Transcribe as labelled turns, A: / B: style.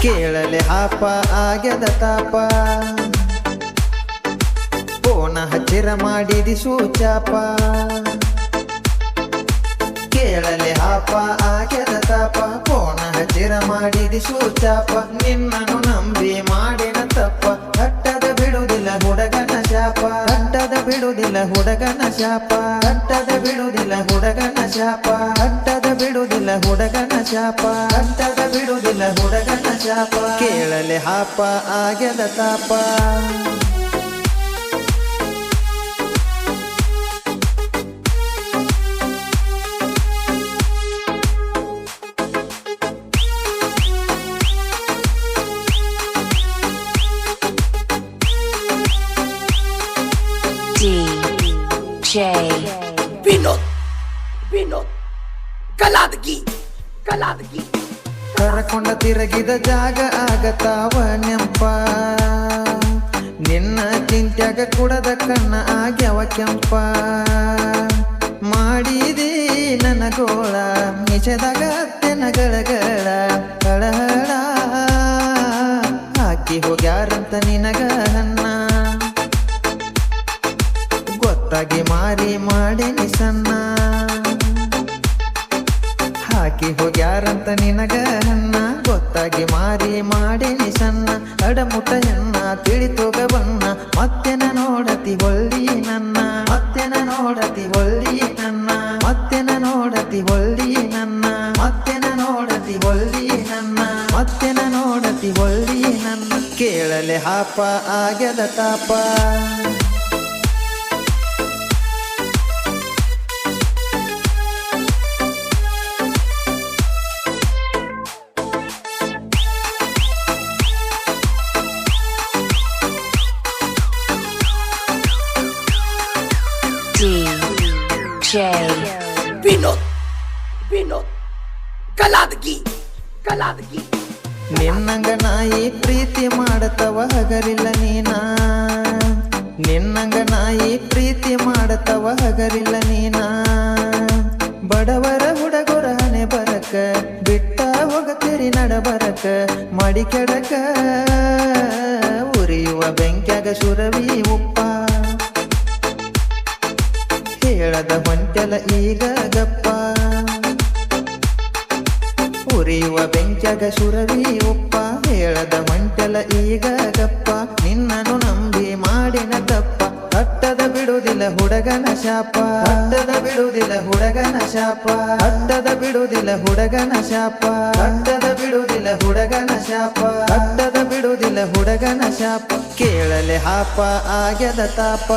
A: ಕೇಳಲೆ ಹಾಪ ಆಗ್ಯದ ತಾಪ ಫೋನ ಹಚ್ಚಿರ ಮಾಡಿದಿ ಸೂಚಾಪ ಕೇಳಲೆ ಹಾಪ ಆಗ್ಯದ ತಾಪ ಫೋನ ಹಚ್ಚಿರ ಮಾಡಿದಿ ಸೂಚಾಪ ನಿನ್ನನ್ನು ನಂಬಿ ಮಾಡಿನ ತಪ್ಪ ಕಟ್ಟದ ಬಿಡುವುದಿಲ್ಲ ಹುಡುಗನ ಶಾಪ ಕಟ್ಟದ ಬಿಡುವುದಿಲ್ಲ ಹುಡುಗನ ಶಾಪ ಕಟ್ಟದ ಬಿಡುವುದಿಲ್ಲ ಹುಡುಗನ ಶಾಪ ಕಟ್ಟದ ಬಿಡುವುದಿಲ್ಲ ಹುಡುಗನ ಶಾಪ ಕಟ್ಟದ ಬಿಡುವುದಿಲ್ಲ ಹುಡುಗನ ಶಾಪ ಕೇಳಲೆ ಹಾಪ ಆಗ್ಯದ ತಾಪ
B: DJ ವಿನೋದ್ ಕಲಾದಗಿ
A: ಕರಕೊಂಡ ತಿರುಗಿದ ಜಾಗ ಆಗತಾವ ನೆಂಪ ನಿನ್ನ ಚಿಂತ್ಯಾಗ ಕುಡದ ಕಣ್ಣ ಆಗ್ಯವ ಕೆಂಪ ಮಾಡಿದಿ ನನಗೋಳ ನಿಜದಾಗ ತೆನಗಳಗಳ ಕಳಹಳ ಹಾಕಿ ಹೋಗ್ಯಾರಂತ ನಿನಗ ಹನ್ನ ಗೊತ್ತಾಗಿ ಮಾರಿ ಮಾಡೇನಿ ಸಣ್ಣ ಹಾಕಿ ಹೋಗ್ಯಾರಂತ ನಿನಗ ಹನ್ನ ಗೊತ್ತಾಗಿ ಮಾರಿ ಮಾಡೇನಿ ಸಣ್ಣ ಅಡಮುಟ ಹೆಣ್ಣ ತಿಳಿತೋಗ ಬಣ್ಣ ಮತ್ತೆನ ನೋಡತಿ ಹೊಳ್ಳಿ ನನ್ನ ಮತ್ತೆನ ನೋಡತಿ ಹೊಳ್ಳಿ ನನ್ನ ಮತ್ತೆನ ನೋಡತಿ ಹೊಳ್ಳಿ ನನ್ನ ಮತ್ತೆನ ನೋಡತಿ ಹೊಳ್ಳಿ ನನ್ನ ಮತ್ತೆನ ನೋಡತಿ ಹೊಳ್ಳಿ ನನ್ನ ಕೇಳಲೆ ಹಾಪ ಆಗ್ಯದ ತಾಪ
B: DJ ವಿನೋದ್ ಕಲಾದಗಿ
A: ನಿನ್ನಂಗ ನಾಯಿ ಪ್ರೀತಿ ಮಾಡತವ ಹಗರಿಲ್ಲ ನೀನ ನಿನ್ನಂಗ ನಾಯಿ ಪ್ರೀತಿ ಮಾಡತವ ಹಗರಿಲ್ಲ ನೀನ ಬಡವರ ಹುಡುಗರ ಹಣೆ ಬರಕ ಬಿಟ್ಟ ಹೋಗತಿರಿ ನಡಬರಕ ಮಾಡಿ ಕೆಡಕ ಉರಿಯುವ ಬೆಂಕ್ಯಾಗ ಸುರವಿ ಉಪ್ಪ ಹೇಳದ ಹೊಂಟೆಲ ಈಗ ಗಪ್ಪ ಉರಿಯುವ ಬೆಂಕ್ಯಾಗ ಸುರವಿ ಉಪ್ಪ ಹೇಳದ ಹೊಂಟೆಲ ಈಗ ಗಪ್ಪ ನಿನ್ನನ್ನು ನಂಬಿ ಮಾಡಿನ ತಪ್ಪ ಕಟ್ಟದ ಬಿಡುವುದಿಲ್ಲ ಹುಡುಗನ ಶಾಪ ಕಟ್ಟದ ಬಿಡುವುದಿಲ್ಲ ಹುಡುಗನ ಶಾಪ ಕಟ್ಟದ ಬಿಡುವುದಿಲ್ಲ ಹುಡುಗನ ಶಾಪ ಕಟ್ಟದ ಬಿಡುವುದಿಲ್ಲ ಹುಡುಗನ ಶಾಪ ಕಟ್ಟದ ಬಿಡುವುದಿಲ್ಲ ಹುಡುಗನ ಶಾಪ ಕೇಳಲೆ ಹಾಪ ಆಗ್ಯದ ತಾಪ